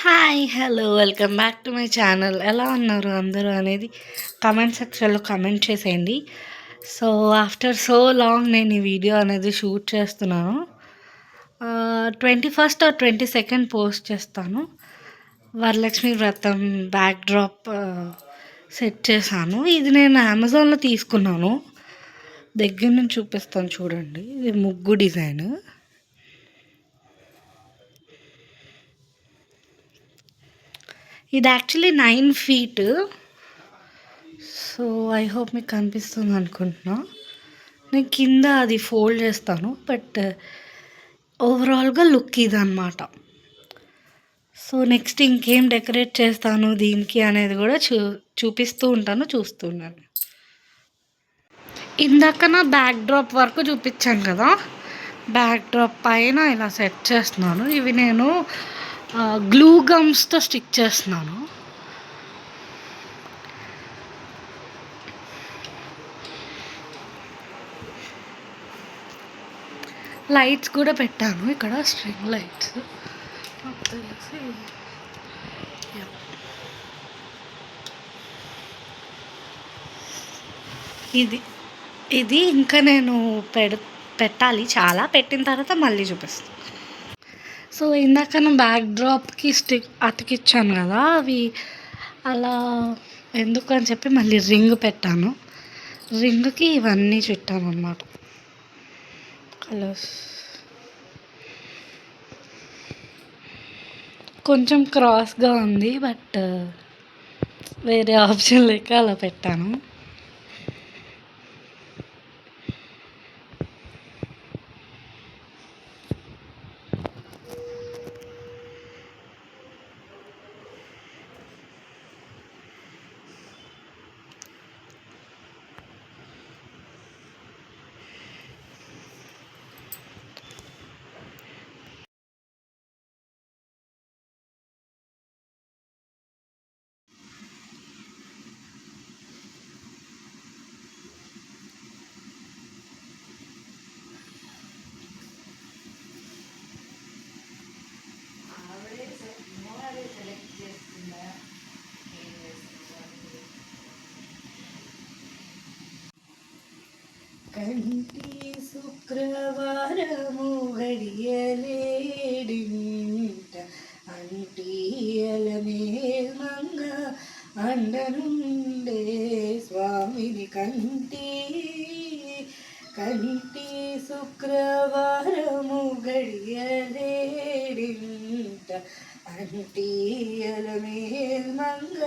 Hi hello welcome back to my channel. ఎలా ఉన్నారు అందరూ అనేది కమెంట్ సెక్షన్లో కమెంట్ చేసేయండి. సో ఆఫ్టర్ సో లాంగ్ నేను ఈ వీడియో అనేది షూట్ చేస్తున్నాను. 21st ఆర్ 22nd పోస్ట్ చేస్తాను. వరలక్ష్మి వ్రతం బ్యాక్ డ్రాప్ సెట్ చేశాను. ఇది నేను అమెజాన్లో తీసుకున్నాను. దగ్గర నుంచి చూపిస్తాను చూడండి. ఇది ముగ్గు డిజైన్. ఇది actually 9 feet. So I hope మీకు కనిపిస్తుంది అనుకుంటున్నా. నేను కింద అది ఫోల్డ్ చేస్తాను, బట్ ఓవరాల్గా లుక్ ఇది అనమాట. సో నెక్స్ట్ ఇంకేం డెకరేట్ చేస్తాను దీనికి అనేది కూడా చూపిస్తూ ఉంటాను, చూస్తున్నాను. ఇందాక నా బ్యాక్ డ్రాప్ వరకు చూపించాను కదా, బ్యాక్ డ్రాప్ పైన ఇలా సెట్ చేస్తున్నాను. ఇవి నేను గ్లూ గమ్స్తో స్టిక్ చేస్తున్నాను. లైట్స్ కూడా పెట్టాను ఇక్కడ, స్ట్రింగ్ లైట్స్ తెలిసి. ఇది ఇది ఇంకా నేను పెట్టాలి, చాలా పెట్టిన తర్వాత మళ్ళీ చూపిస్తాను. సో ఇందాక నా బ్యాక్ డ్రాప్కి స్టిక్ అతికిచ్చాను కదా, అవి అలా ఎందుకని చెప్పి మళ్ళీ రింగ్ పెట్టాను. రింగ్కి ఇవన్నీ చుట్టాను అన్నమాట, కలర్స్. కొంచెం క్రాస్గా ఉంది, బట్ వేరే ఆప్షన్ లేక అలా పెట్టాను. కంటి శుక్రవారము గడియలేడింట అంటీయలమే మంగ అండనుండే స్వామిని కంటి శుక్రవారము గడియలేడింట అంటీయలమే మంగ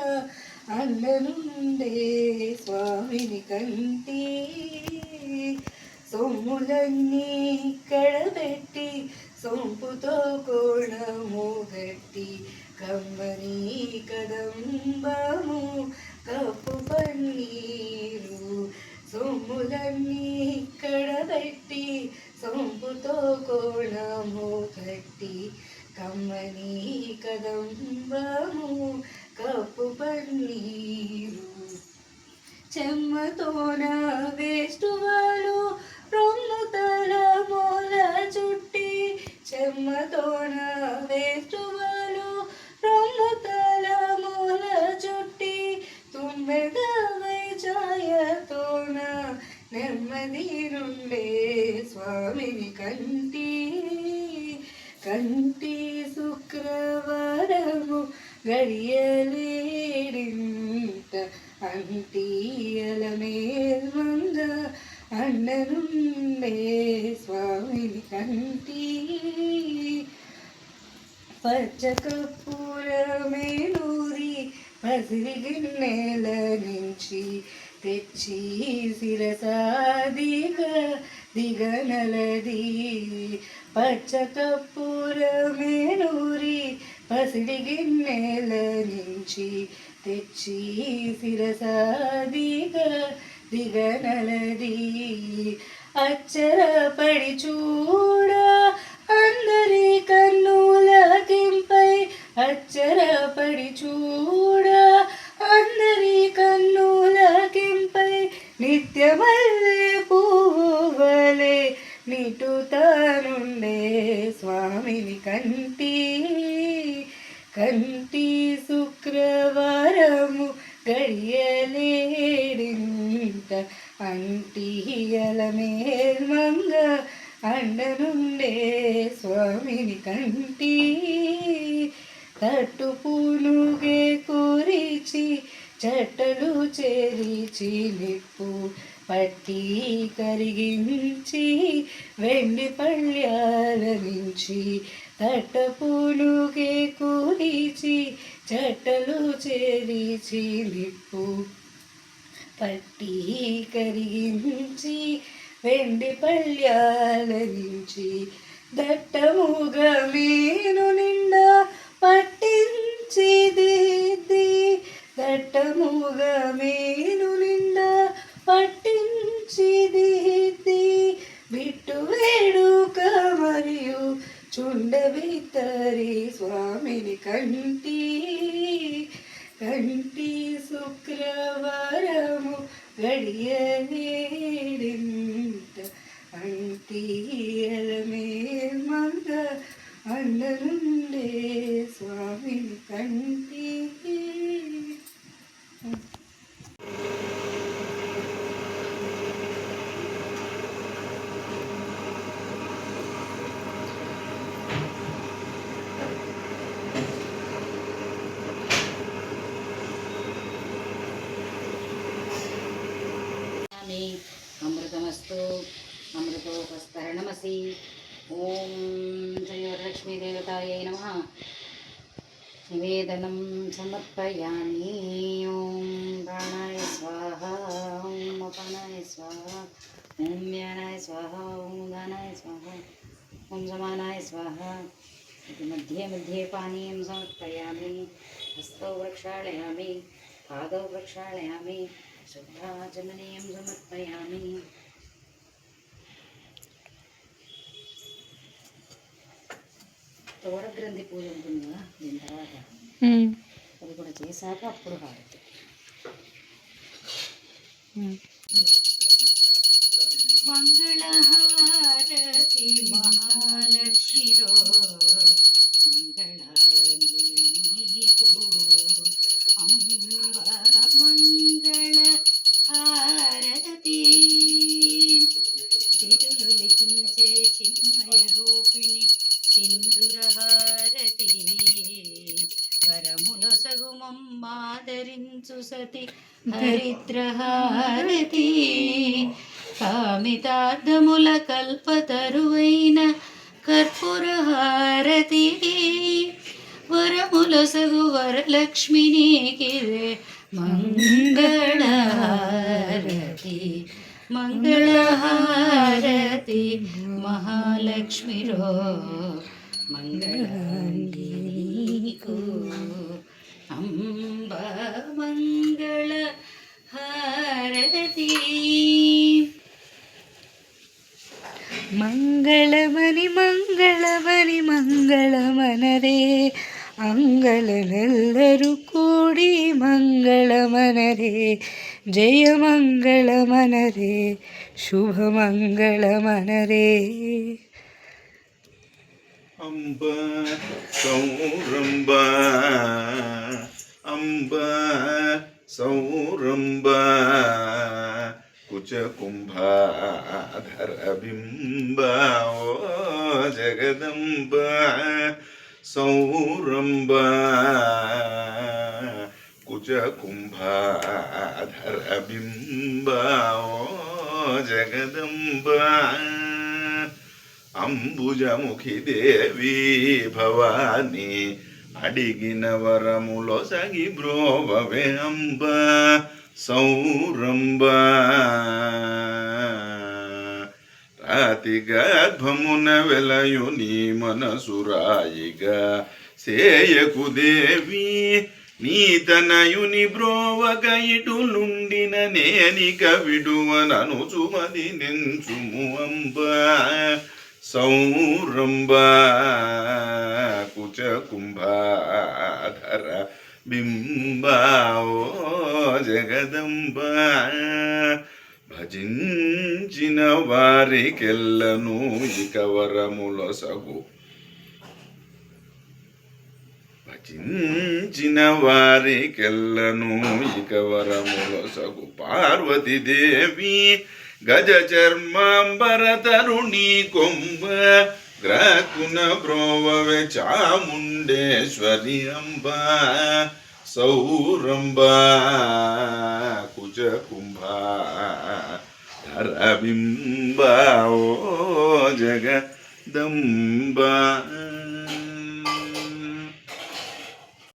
అండనుండే స్వామిని కంటి. సొమ్ములన్నీ కడబెట్టి సొంపుతో కోణము గట్టి కమ్మని కదంబము కప్పు పన్నీరు. సొమ్ములన్నీ కడబెట్టి సొంపుతో కోణము గట్టి కమ్మని కదంబము కప్పు పన్నీరు. చెమ్మతోన వేస్తువాలు రొమ్ముతల మూల చుట్టి చెమ్మతోన వేస్తువాలు రొమ్ముతల మూల చుట్టి తుమ్మెదవై ఛాయతోన నెమ్మది నుండే స్వామిని కంటి శుక్రవారము గడియలేడింత అంటీయలమే మంగ అండనుండే స్వామిని కంటి. పచ్చకర్పూరమే నూరి పసిరి గిన్నెల నుంచి తెచ్చి దిగనలది. పచ్చకర్పూరమే నూరి పసిడి గిన్నెల నుంచి తెచ్చి దిగనలది. అచ్చరపడి చూడ అందరి కన్నులకింపై అచ్చరపడి చూడ అందరి కన్నులకింపై నిత్యమల్లె పువ్వువలే నిటుతానుండే స్వామిని కంటి కంటి శుక్రవారము గడియలేడింత అంటియల మేల్మంగ అండనుండే స్వామిని కంటి తట్టు పూనుగే కూరిచి చెట్టలు చేరిచి నిప్పు పట్టి కరిగించి వెండి పళ్ళ్యాల నుంచి తట్టపులుగే కూరిచి చెట్టలు చేరిచి నిప్పు పట్టి కరిగించి వెండి పళ్ళ్యాల నుంచి దట్టముగా మీను నిండా పట్టించి దిద్ది దట్టముగా మీను నిండా పట్టించి దిద్ది బిట్టు వేడుక మరియు చుండబిత్తరి స్వామిని కంటి కంటి శుక్రవారము గడియలేడింత అంటియల మేల్మంగ అండనుండే స్వామిని కంటి. అమృతమస్తు అమృతోపస్తరణమసి. ఓం శ్రీ వరలక్ష్మీదేవతాయై నమః. నివేదనం సమర్పయామి. ఓం ప్రాణాయ స్వాహ, ఓం అపానాయ స్వాహ, ఓం వ్యానాయ స్వాహ, ఓం ఉదానాయ స్వాహ, ఓం సమానాయ స్వాహ. मध्ये मध्ये पानीयं समर्पयामि. हस्तौ प्रक्षालयामि, पादौ प्रक्षालयामि, शुद्धाचमनीयं समर्पयामि. తోడగ్రంథి పూజ ఉంటుంది కదా, దీని తర్వాత అది కూడా చేశాక అప్పుడు హారతి. మంగళహారతి మహాలక్ష్మిరో మంగళాని నీకు అంబ మంగళ హారతి. తిరులు లిఖించే చిన్మయ రూపిణి సింధురహారతి. వరముల సగుమమ్మాదరించు సతి హరిద్రహారతి. కామితార్థముల కల్పతరువైన కర్పూరహారతి. వరముల సగు వరలక్ష్మినికిదే మంగళహారతి. మంగళహారతి మహాలక్ష్మిరో మంగళాంగి నీకు అంబ మంగళ హారతి. మంగళమని మంగళమని మంగళమనరే అంగళనెల్లರೂ ಕೂಡಿ ಮಂಗಳಮನರೆ. ಜಯ ಮಂಗಳಮನರೆ ಶುಭ ಮಂಗಳಮನರೆ. ಅಂಬ ಸೌರಂಬ ಅಂಬ ಸೌರಂಬ ಕುಚಕುಂಭಾಧರ ಬಿಂಬ ಓ ಜಗದಂಬ ಸೌರಂಬ ಕುಚಕುಂಭಾಧರ ಬಿಂಬ ಓ ಜಗದಂಬ అంబుజముఖి దేవి భవాని అడిగిన వరములొసగి బ్రోవవే అంబ సౌరంబ. రాతి గర్భమున వెలయు నీ మనసురాయిగా సేయకు దేవి నీ తనయుని బ్రోవగ ఇటులుండిన నేనిక విడువనను చుమది నెంచుము అంబ సౌరంబ కుచకుంభాధర బింబ ఓ జగదంబ. భజించిన వారికెల్లను ఇక వరములొసగు భజించిన వారికెల్లను ఇక వరములసగు పార్వతీదేవి గజ చర్మాంబర తరుణి కొంబ గ్రాకున బ్రోవవె చాముండేశ్వరి అంబ సౌరంబ కుజ కుంభ ధరబింబ ఓ జగదంబ